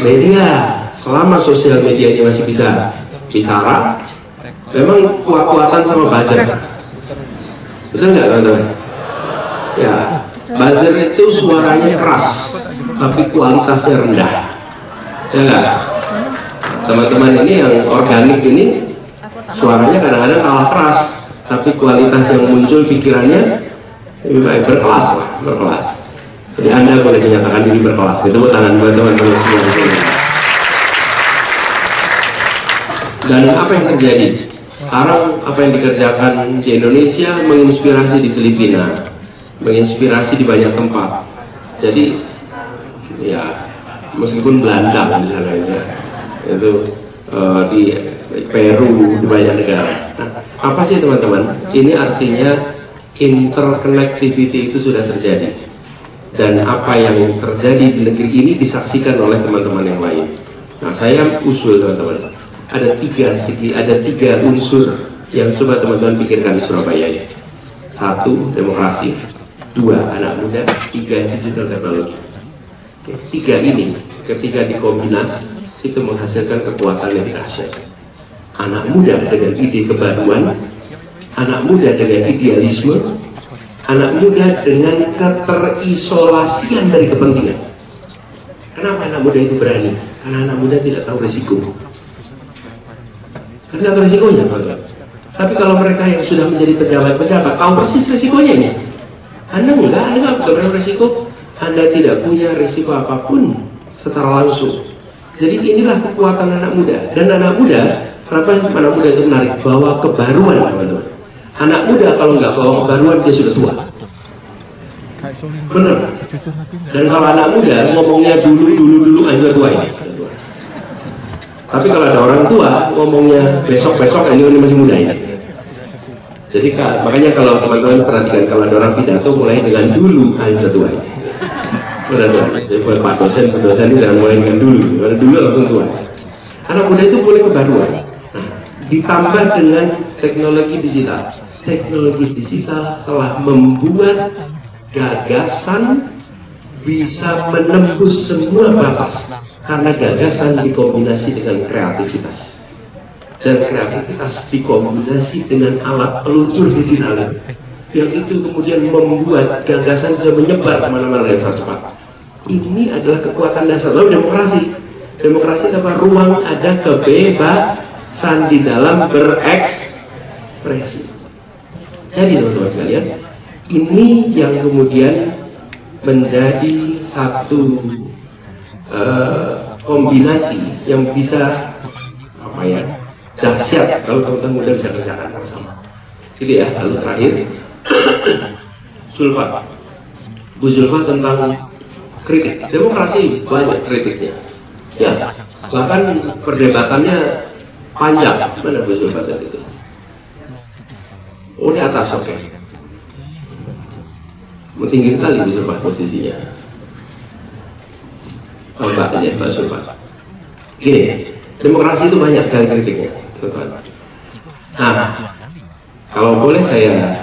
media. Selama sosial media ini masih bisa bicara, memang kuat-kuatan sama buzzer. Betul nggak teman-teman? Ya, buzzer itu suaranya keras, tapi kualitasnya rendah. Ya nggak? Teman-teman ini yang organik ini, suaranya kadang-kadang kalah keras, tapi kualitas yang muncul pikirannya lebih baik, berkelas lah, berkelas. Jadi Anda boleh menyatakan diri berkelas. Tepuk tangan buat teman-teman semua. Dan apa yang terjadi? Sekarang apa yang dikerjakan di Indonesia menginspirasi di Filipina, menginspirasi di banyak tempat. Jadi ya meskipun Belanda misalnya ya, itu di Peru, di banyak negara. Nah, apa sih teman-teman? Ini artinya interconnectivity itu sudah terjadi. Dan apa yang terjadi di negeri ini disaksikan oleh teman-teman yang lain. Nah, saya usul teman-teman, ada tiga unsur yang coba teman-teman pikirkan di Surabaya ini. 1, demokrasi. 2, anak muda. 3, digital teknologi. Oke, 3 ini ketika dikombinasi itu menghasilkan kekuatan yang dahsyat. Anak muda dengan ide kebaruan, anak muda dengan idealisme, anak muda dengan keterisolasian dari kepentingan. Kenapa anak muda itu berani? Karena anak muda tidak tahu risiko. Karena tahu risikonya, teman-teman. Tapi kalau mereka yang sudah menjadi pejabat-pejabat tahu persis risikonya ini. Anda nggak tahu risiko. Anda tidak punya risiko apapun secara langsung. Jadi inilah kekuatan anak muda. Dan anak muda, kenapa anak muda itu menarik? Bawa kebaruan, teman-teman. Anak muda kalau nggak bawa kebaruan dia sudah tua. Bener. Dan kalau anak muda ngomongnya dulu aja tua ini. Tapi kalau ada orang tua ngomongnya besok ini masih muda ini. Jadi makanya kalau teman-teman perhatikan, kalau ada orang pidato mulai dengan dulu aja tua ini. Benar. Jadi buat Pak dosen ini jangan mulai dengan dulu. Karena dulu langsung tua. Anak muda itu boleh kebaruan. Nah, ditambah dengan teknologi digital. Teknologi digital telah membuat gagasan bisa menembus semua batas karena gagasan dikombinasi dengan kreativitas dan kreativitas dikombinasi dengan alat peluncur digital yang itu kemudian membuat gagasan sudah menyebar kemana-mana dengan sangat cepat. Ini adalah kekuatan dasar. Lalu demokrasi tanpa ruang ada kebebasan di dalam berekspresi. Jadi teman-teman sekalian, Ini yang kemudian menjadi satu kombinasi yang bisa apa ya, dahsyat kalau teman-teman muda bisa kerjakan bersama. Gitu ya. Lalu terakhir Zulfa, Bu Zulfa tentang kritik. Demokrasi banyak kritiknya. Ya, bahkan perdebatannya panjang. Mana Bu Zulfa tadi itu? Oh, di atas, oke. Tinggi sekali Bu Zulfa posisinya. Oh, Mbak aja, Mbak Zulfa. Gini, demokrasi itu banyak sekali kritiknya, teman-teman. Nah, kalau boleh saya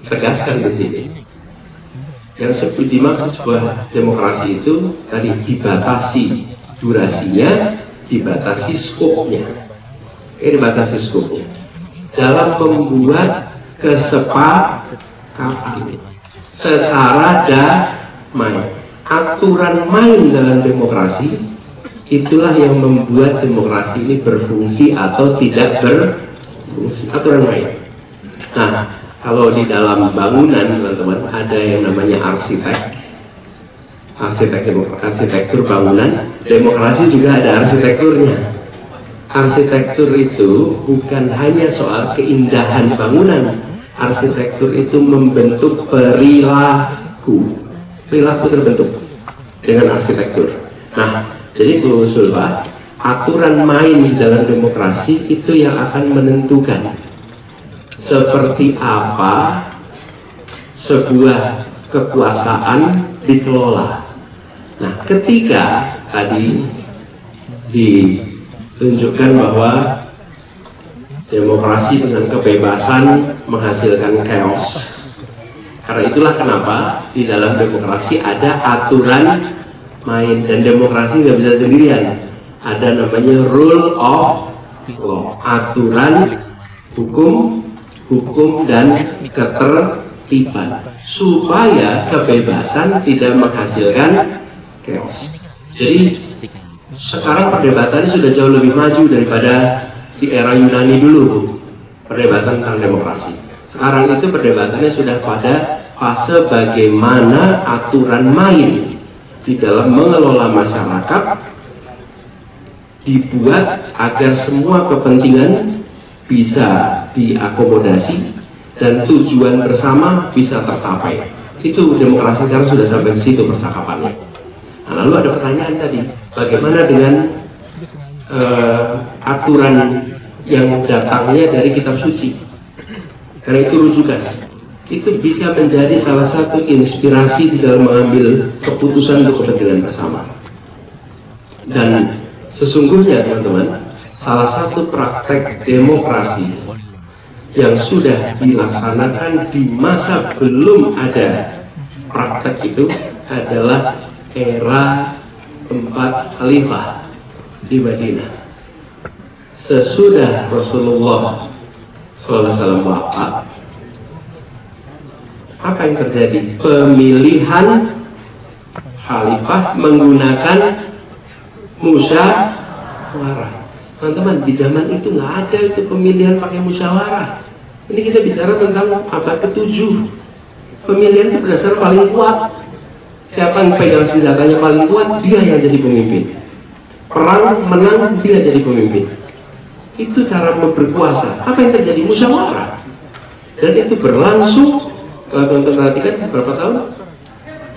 tegaskan di sini, yang dimaksud sebuah demokrasi itu tadi dibatasi durasinya, dibatasi skopnya. Dibatasi skopnya dalam membuat kesepakatan secara damai. Aturan main dalam demokrasi itulah yang membuat demokrasi ini berfungsi atau tidak berfungsi. Aturan main. Nah, kalau di dalam bangunan teman-teman ada yang namanya arsitektur bangunan. Demokrasi juga ada arsitekturnya. Arsitektur itu bukan hanya soal keindahan bangunan. Arsitektur itu membentuk perilaku. Perilaku terbentuk dengan arsitektur. Nah, jadi Bu Zulfa, aturan main di dalam demokrasi itu yang akan menentukan seperti apa sebuah kekuasaan dikelola. Nah, ketika tadi ditunjukkan bahwa demokrasi dengan kebebasan menghasilkan chaos. Karena itulah kenapa di dalam demokrasi ada aturan main, dan demokrasi nggak bisa sendirian. Ada namanya rule of law, aturan hukum dan ketertiban, supaya kebebasan tidak menghasilkan chaos. Jadi sekarang perdebatannya sudah jauh lebih maju daripada di era Yunani dulu, perdebatan tentang demokrasi. Sekarang itu perdebatannya sudah pada fase bagaimana aturan main di dalam mengelola masyarakat dibuat agar semua kepentingan bisa diakomodasi dan tujuan bersama bisa tercapai. Itu demokrasi sekarang sudah sampai ke situ percakapannya. Nah, lalu ada pertanyaan tadi, bagaimana dengan aturan yang datangnya dari kitab suci? Karena itu rujukan, itu bisa menjadi salah satu inspirasi di dalam mengambil keputusan untuk kepentingan bersama. Dan sesungguhnya teman-teman, salah satu praktek demokrasi yang sudah dilaksanakan di masa belum ada praktek itu adalah era 4 khalifah di Madinah. Sesudah Rasulullah SAW wafat, apa yang terjadi? Pemilihan khalifah menggunakan musyawarah. Teman-teman, di zaman itu nggak ada itu pemilihan pakai musyawarah. Ini kita bicara tentang abad ke-7. Pemilihan itu berdasar paling kuat. Siapa yang pegang senjatanya paling kuat, dia yang jadi pemimpin. Perang menang, dia jadi pemimpin. Itu cara berkuasa. Apa yang terjadi? Musyawarah. Dan itu berlangsung, kalau teman-teman perhatikan, berapa tahun?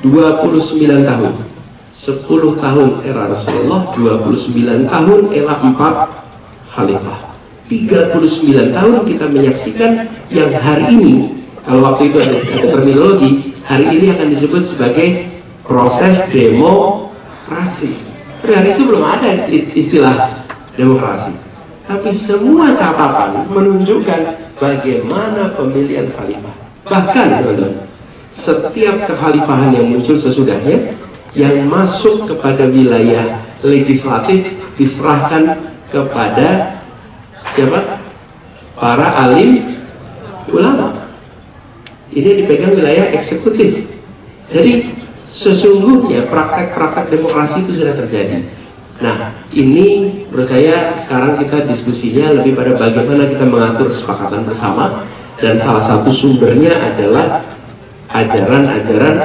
29 tahun. 10 tahun era Rasulullah, 29 tahun era 4 khalifah. 39 tahun kita menyaksikan yang hari ini, kalau waktu itu ada terminologi, hari ini akan disebut sebagai proses demokrasi. Tapi hari itu belum ada istilah demokrasi. Tapi semua catatan menunjukkan bagaimana pemilihan khalifah. Bahkan setiap kekhalifahan yang muncul sesudahnya, yang masuk kepada wilayah legislatif diserahkan kepada siapa? Para alim ulama. Ini dipegang wilayah eksekutif. Jadi sesungguhnya praktek-praktek demokrasi itu sudah terjadi. Nah, ini menurut saya sekarang kita diskusinya lebih pada bagaimana kita mengatur kesepakatan bersama, dan salah satu sumbernya adalah ajaran-ajaran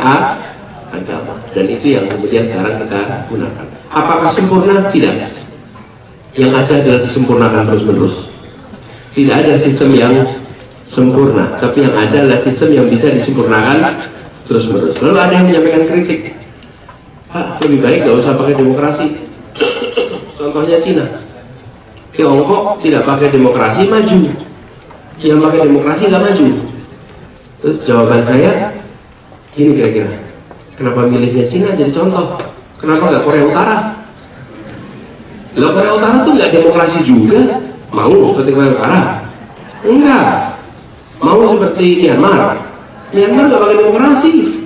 agama, dan itu yang kemudian sekarang kita gunakan. Apakah sempurna? Tidak. Yang ada adalah disempurnakan terus-menerus. Tidak ada sistem yang sempurna, tapi yang ada adalah sistem yang bisa disempurnakan terus-menerus. Lalu ada yang menyampaikan kritik, Pak, lebih baik gak usah pakai demokrasi. Contohnya Cina, Tiongkok tidak pakai demokrasi, maju. Yang pakai demokrasi nggak maju. Terus jawaban saya gini kira-kira, kenapa milihnya Cina jadi contoh? Kenapa nggak Korea Utara? Lah Korea Utara tuh nggak demokrasi juga, mau seperti Korea Utara? Enggak. Mau seperti Myanmar? Myanmar nggak pakai demokrasi,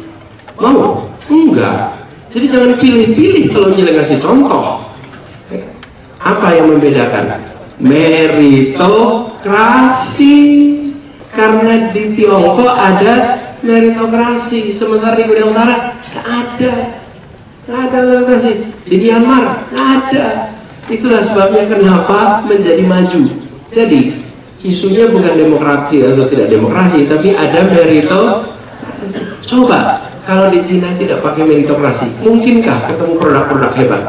mau? Enggak. Jadi jangan pilih-pilih kalau ngasih contoh. Apa yang membedakan? Meritokrasi. Karena di Tiongkok ada meritokrasi, sementara di Korea Utara nggak ada meritokrasi. Di Myanmar nggak ada. Itulah sebabnya kenapa menjadi maju. Jadi isunya bukan demokrasi atau tidak demokrasi, tapi ada meritokrasi. Coba kalau di Cina tidak pakai meritokrasi, mungkinkah ketemu produk-produk hebat?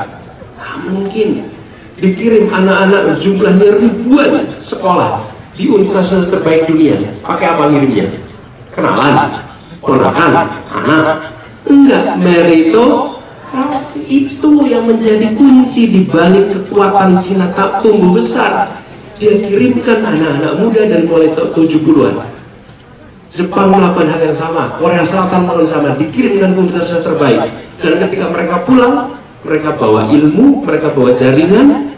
Nah, mungkin. Dikirim anak-anak jumlahnya ribuan sekolah di universitas terbaik dunia, pakai apa ngirimnya? Kenalan, ponakan, anak? Enggak, meritokrasi. Itu yang menjadi kunci di balik kekuatan Cina tak tumbuh besar. Dia kirimkan anak-anak muda dari mulai 70-an. Jepang melakukan hal yang sama, Korea Selatan melakukan sama, dikirimkan ke universitas terbaik. Dan ketika mereka pulang, mereka bawa ilmu, mereka bawa jaringan,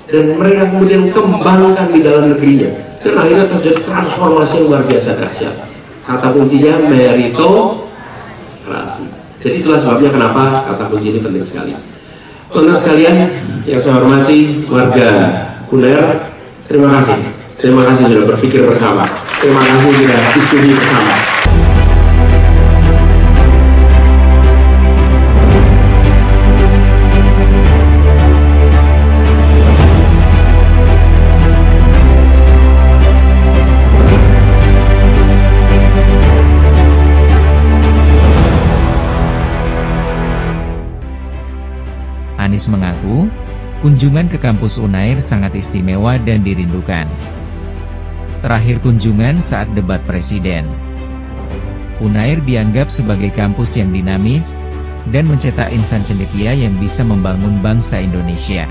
dan mereka kemudian kembangkan di dalam negerinya, dan akhirnya terjadi transformasi yang luar biasa dahsyat. Kata kuncinya meritokrasi. Jadi itulah sebabnya kenapa kata kunci ini penting sekali. Teman-teman sekalian yang saya hormati, warga UNER, terima kasih sudah berpikir bersama, terima kasih sudah diskusi bersama. Anies mengaku, kunjungan ke kampus UNAIR sangat istimewa dan dirindukan. Terakhir kunjungan saat debat presiden. UNAIR dianggap sebagai kampus yang dinamis, dan mencetak insan cendekia yang bisa membangun bangsa Indonesia.